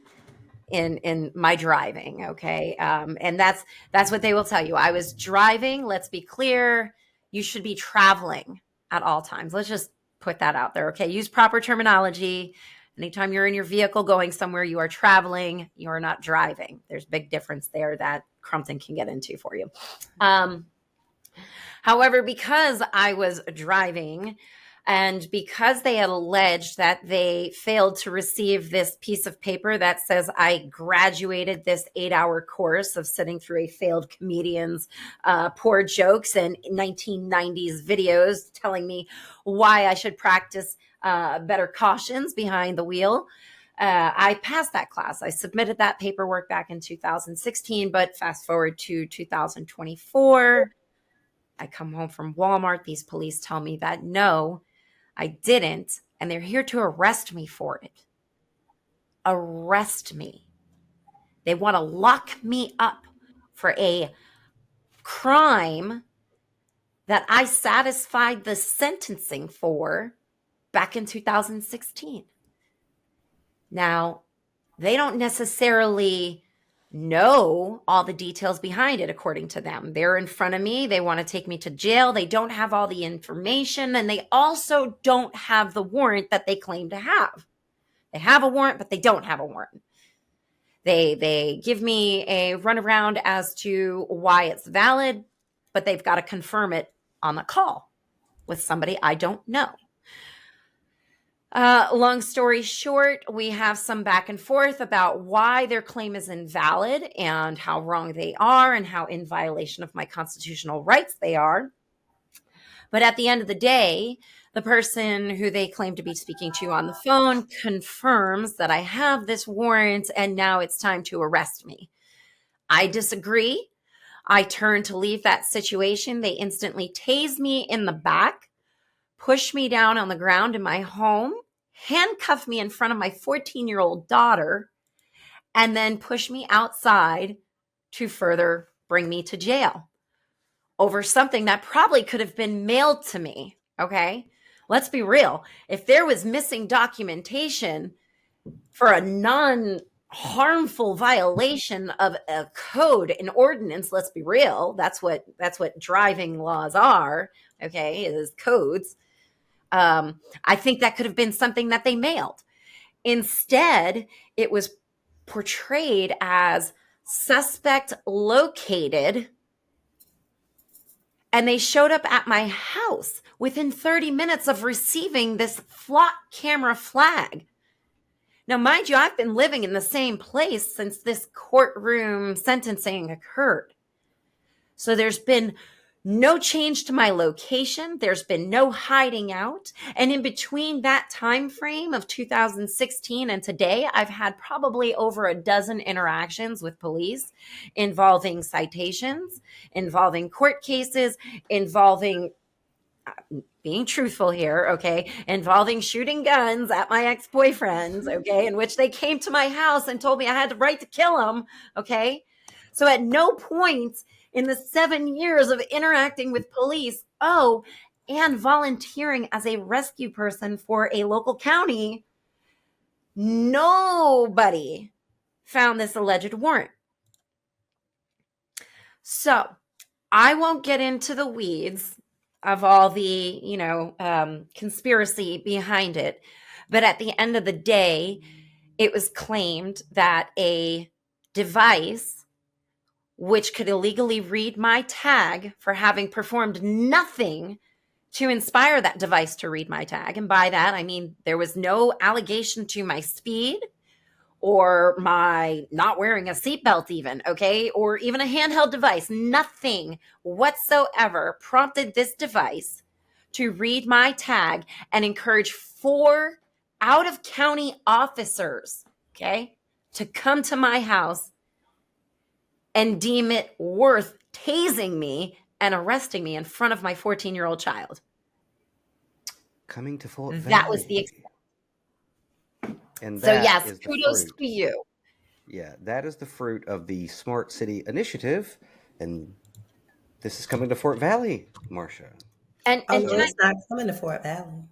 in my driving. Okay, and that's what they will tell you. I was driving. Let's be clear. You should be traveling at all times. Let's just put that out there. Okay, use proper terminology. Anytime you're in your vehicle going somewhere, you are traveling. You are not driving. There's a big difference there that Crumpton can get into for you. However, because I was driving and because they had alleged that they failed to receive this piece of paper that says I graduated this 8-hour course of sitting through a failed comedian's poor jokes and 1990s videos telling me why I should practice better cautions behind the wheel, I passed that class. I submitted that paperwork back in 2016, but fast forward to 2024. I come home from Walmart. These police tell me that no, I didn't. And they're here to arrest me for it. Arrest me. They want to lock me up for a crime that I satisfied the sentencing for back in 2016. Now, they don't necessarily know all the details behind it, according to them. They're in front of me. They want to take me to jail. They don't have all the information, and they also don't have the warrant that they claim to have. They have a warrant, but they don't have a warrant. They give me a runaround as to why it's valid, but they've got to confirm it on the call with somebody I don't know. Long story short, we have some back and forth about why their claim is invalid and how wrong they are and how in violation of my constitutional rights they are. But at the end of the day, the person who they claim to be speaking to on the phone confirms that I have this warrant and now it's time to arrest me. I disagree. I turn to leave that situation. They instantly tase me in the back, push me down on the ground in my home, handcuff me in front of my 14-year-old daughter, and then push me outside to further bring me to jail over something that probably could have been mailed to me, okay? Let's be real. If there was missing documentation for a non-harmful violation of a code, an ordinance, let's be real, that's what driving laws are, okay, is codes. I think that could have been something that they mailed. Instead, it was portrayed as suspect located, and they showed up at my house within 30 minutes of receiving this flock camera flag. Now, mind you, I've been living in the same place since this courtroom sentencing occurred. So there's been no change to my location. There's been no hiding out. And in between that time frame of 2016 and today, I've had probably over a dozen interactions with police involving citations, involving court cases, involving being truthful here, okay, involving shooting guns at my ex-boyfriends, okay, in which they came to my house and told me I had the right to kill them, okay? So at no point in the 7 years of interacting with police, and volunteering as a rescue person for a local county, nobody found this alleged warrant. So I won't get into the weeds of all the, conspiracy behind it. But at the end of the day, it was claimed that a device which could illegally read my tag for having performed nothing to inspire that device to read my tag. And by that, I mean, there was no allegation to my speed or my not wearing a seatbelt even, okay? Or even a handheld device. Nothing whatsoever prompted this device to read my tag and encourage 4 out-of-county officers, okay, to come to my house and deem it worth tasing me and arresting me in front of my 14-year-old child. Coming to Fort Valley. That was the extent. And So yes, is the kudos fruit. to you. Yeah, that is the fruit of the Smart City Initiative, and this is coming to Fort Valley, Marsha. And Oh, and no, it's not coming to Fort Valley.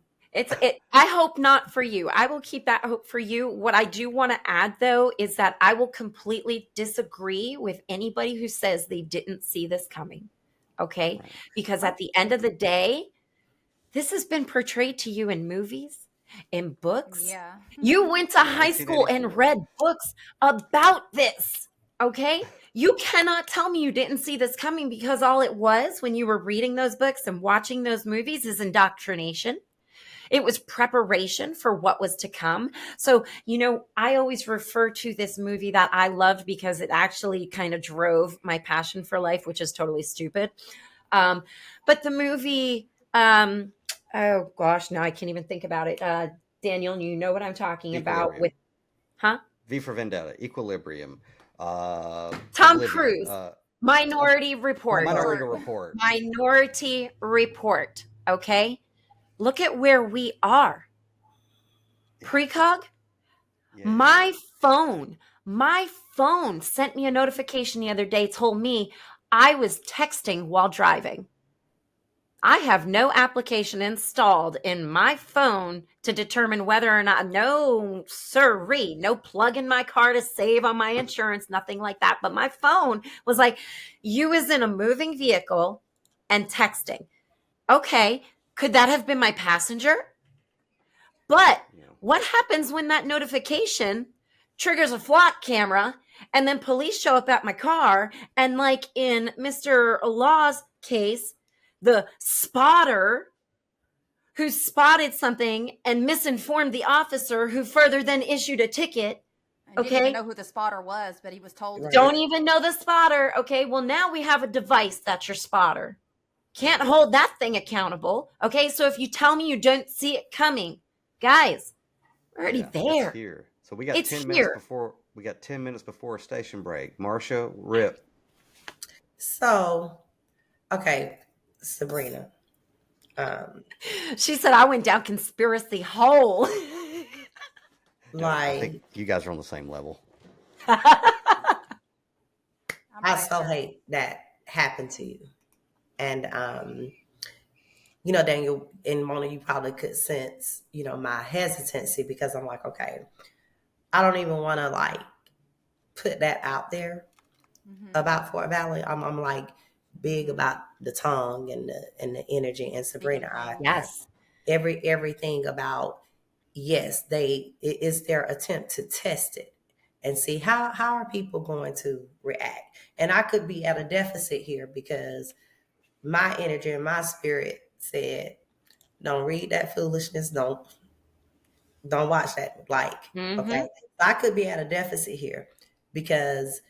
I hope not for you. I will keep that hope for you. What I do want to add, though, is that I will completely disagree with anybody who says they didn't see this coming. Okay? Right. Because at the end of the day, this has been portrayed to you in movies, in books. Yeah. You went to high school and 1984. read books about this. Okay? You cannot tell me you didn't see this coming, because all it was when you were reading those books and watching those movies is indoctrination. It was preparation for what was to come. So, I always refer to this movie that I loved because it actually kind of drove my passion for life, which is totally stupid. But the movie, oh gosh, now I can't even think about it. Daniel, you know what I'm talking about with, V for Vendetta, Equilibrium, Tom Oblivion, Cruise, Minority Report. Minority Report. Minority Report. Okay. Look at where we are. Precog, Yeah. my phone sent me a notification the other day, told me I was texting while driving. I have no application installed in my phone to determine whether or not, no sirree, no plug in my car to save on my insurance, nothing like that. But my phone was like, you was in a moving vehicle and texting. Okay. Could that have been my passenger? But what happens when that notification triggers a flock camera and then police show up at my car, and like in Mr. Law's case, the spotter who spotted something and misinformed the officer who further then issued a ticket. I didn't even know who the spotter was, but he was told. Right. Don't even know the spotter. Okay, well now we have a device that's your spotter. Can't hold that thing accountable. Okay, so if you tell me you don't see it coming, guys, we're already there. It's here. So we got It's 10 here. minutes before we got 10 minutes before a station break. Marsha, rip. So, okay, Sabrina. She said I went down conspiracy hole. I think you guys are on the same level. I so hate that happened to you. And, Daniel and Mona, you probably could sense, my hesitancy, because I'm like, okay, I don't even want to put that out there about Fort Valley. I'm like big about the tongue and the energy. And Sabrina, yes, everything about, yes, it's their attempt to test it and see how are people going to react. And I could be at a deficit here because my energy and my spirit said, don't read that foolishness. Don't watch that. Okay. I could be at a deficit here because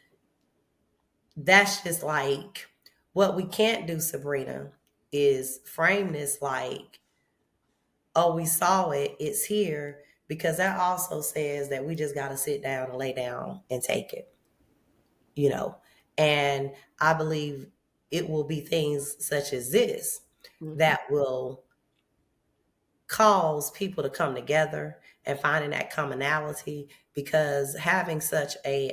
that's just like what we can't do, Sabrina, is frame this like, oh, we saw it, it's here, because that also says that we just got to sit down and lay down and take it, and I believe it will be things such as this that will cause people to come together and finding that commonality, because having such a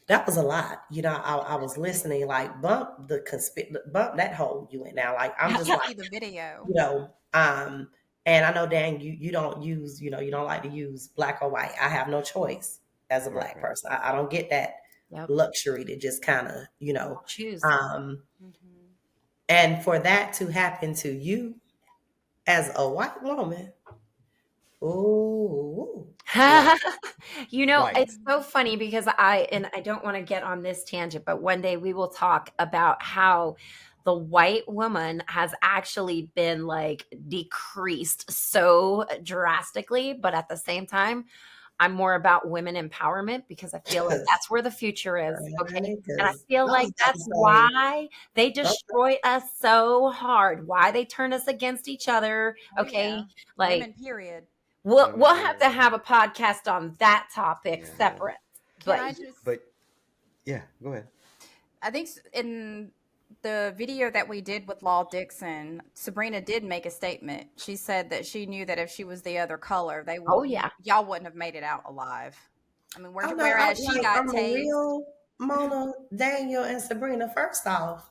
that was a lot. I was listening, like bump bump that hole you went down. Like I'm just I like, see the video. and I know, Dan, you don't use, you don't like to use black or white. I have no choice as a black Right. person. I don't get that Yep. luxury to just kind of, Choose. and for that to happen to you as a white woman, ooh, Right. Right. It's so funny because I don't want to get on this tangent, but one day we will talk about how the white woman has actually been like decreased so drastically, but at the same time, I'm more about women empowerment because I feel like that's where the future is. Okay. right, And I 'cause feel I like was about to that's say, why they destroy us so hard, why they turn us against each other. Oh, Okay. yeah. Like, Women, period. we'll have to have a podcast on that topic Yeah. separate. Can But I just? But yeah, go ahead. I think in the video that we did with Law Dixon, Sabrina did make a statement. She said that she knew that if she was the other color, they would. Oh, yeah. Y'all wouldn't have made it out alive. I mean, oh no, whereas she got I'm a tased. real Mona, Daniel, and Sabrina. First off,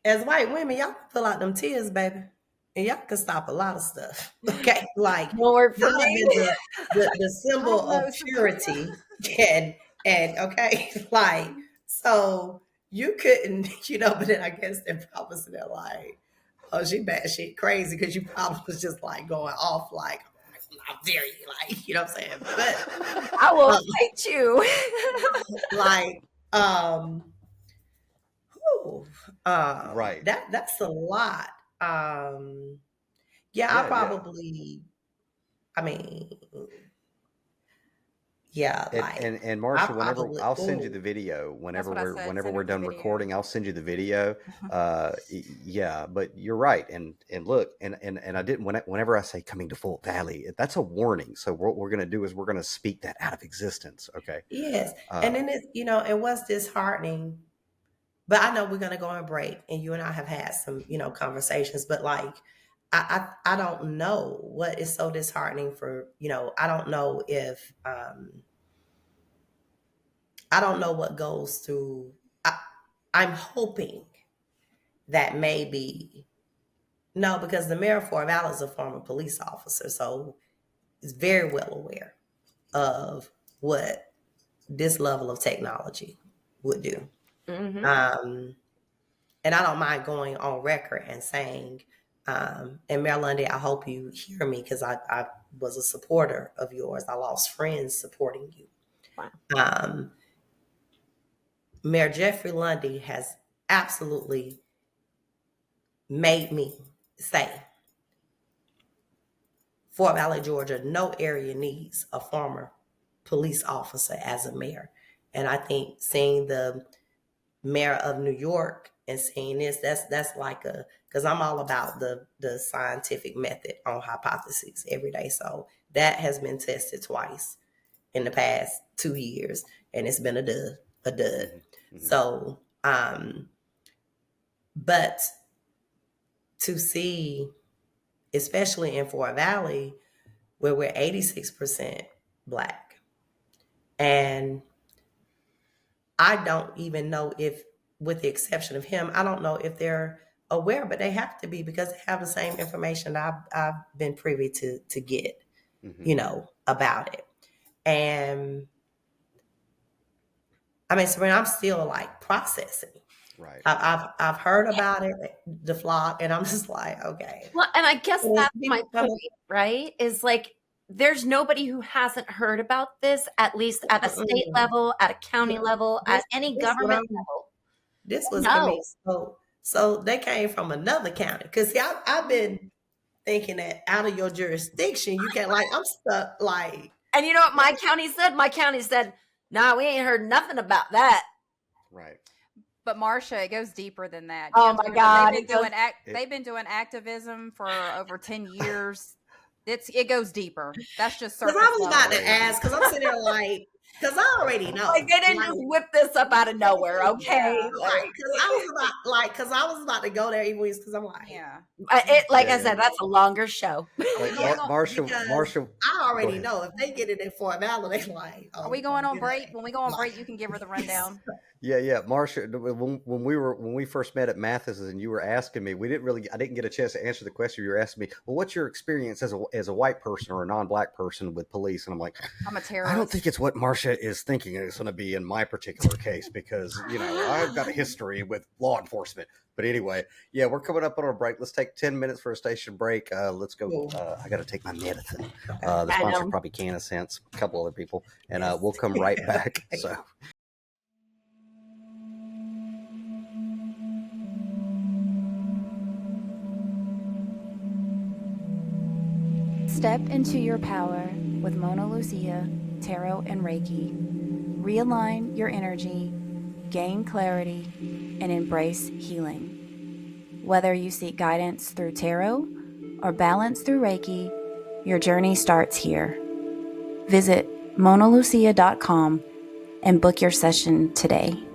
as white women, y'all can pull out them tears, baby. And y'all can stop a lot of stuff. Okay. Like won't work for y'all have me. been the symbol I don't know, of purity and okay, like so you couldn't, but then I guess they're probably sitting there like, oh, she bad shit crazy because you probably was just like going off like, how dare you, like, you know what I'm saying? But I will fight you. like whew, Right. that's a lot. Yeah, Yeah, I probably, I mean, yeah, like And I Marsha, whenever probably, I'll send you ooh, the video, That's what I said. whenever Send we're her the done video. recording, I'll send you the video. Yeah, but you're right. And look, and I didn't whenever I say coming to Fort Valley, that's a warning. So what we're going to do is we're going to speak that out of existence. Okay. yes. And then and what's disheartening, but I know we're gonna go on break and you and I have had some, conversations, but like I don't know what is so disheartening for, I don't know if I don't know what goes through. I'm hoping that maybe no, because the mayor of Fort Valley is a former police officer, so is very well aware of what this level of technology would do. Mhm. And I don't mind going on record and saying, and Mayor Lundy, I hope you hear me because I was a supporter of yours. I lost friends supporting you. Wow. Mayor Jeffrey Lundy has absolutely made me say, Fort Valley, Georgia, no area needs a former police officer as a mayor. And I think seeing the mayor of New York and seeing this, that's like because I'm all about the scientific method on hypotheses every day. So that has been tested twice in the past 2 years, and it's been a dud. Mm-hmm. So, but to see, especially in Fort Valley, where we're 86% Black, and I don't even know if, with the exception of him, I don't know if they're aware, but they have to be because they have the same information I've been privy to get, about it. And I mean, Sabrina, I'm still like processing. Right. I've heard about it, the flock, and I'm just like, okay. Well, and I guess And that's people my come point, right? Is like there's nobody who hasn't heard about this, at least at a state level, at a county level, at any government level. This was No. coming. So they came from another county. Because see, I've been thinking that out of your jurisdiction, you can't, like, I'm stuck, like. And you know what my county said? My county said, nah, we ain't heard nothing about that. Right. But Marsha, it goes deeper than that. Oh my God. They've been doing activism for over 10 years. It goes deeper. That's just Because surface I was about level. to ask, because I'm sitting there like, Because I already know. Like they didn't just whip this up out of nowhere, okay? Yeah. Like, Because I was about to go there even because I'm like, Yeah. I said, that's a longer show. Like, Yeah, Marsha, because Marsha, I already ahead. know if they get it in Fort Valley, they like, Are we going on break? When we go on break, you can give her the rundown. Yeah, Marsha. When we first met at Mathis, and you were asking me, I didn't get a chance to answer the question. You were asking me, well, what's your experience as a white person or a non-black person with police? And I'm like, I'm a terrorist. I don't think it's what Marsha is thinking it's going to be in my particular case because I've got a history with law enforcement. But anyway, yeah, we're coming up on a break. Let's take 10 minutes for a station break. Let's go. I got to take my medicine. The sponsor probably can have sense. A couple other people, and we'll come right back. So. Step into your power with Mona Lucia, Tarot, and Reiki. Realign your energy, gain clarity, and embrace healing. Whether you seek guidance through tarot or balance through Reiki, your journey starts here. Visit monalucia.com and book your session today.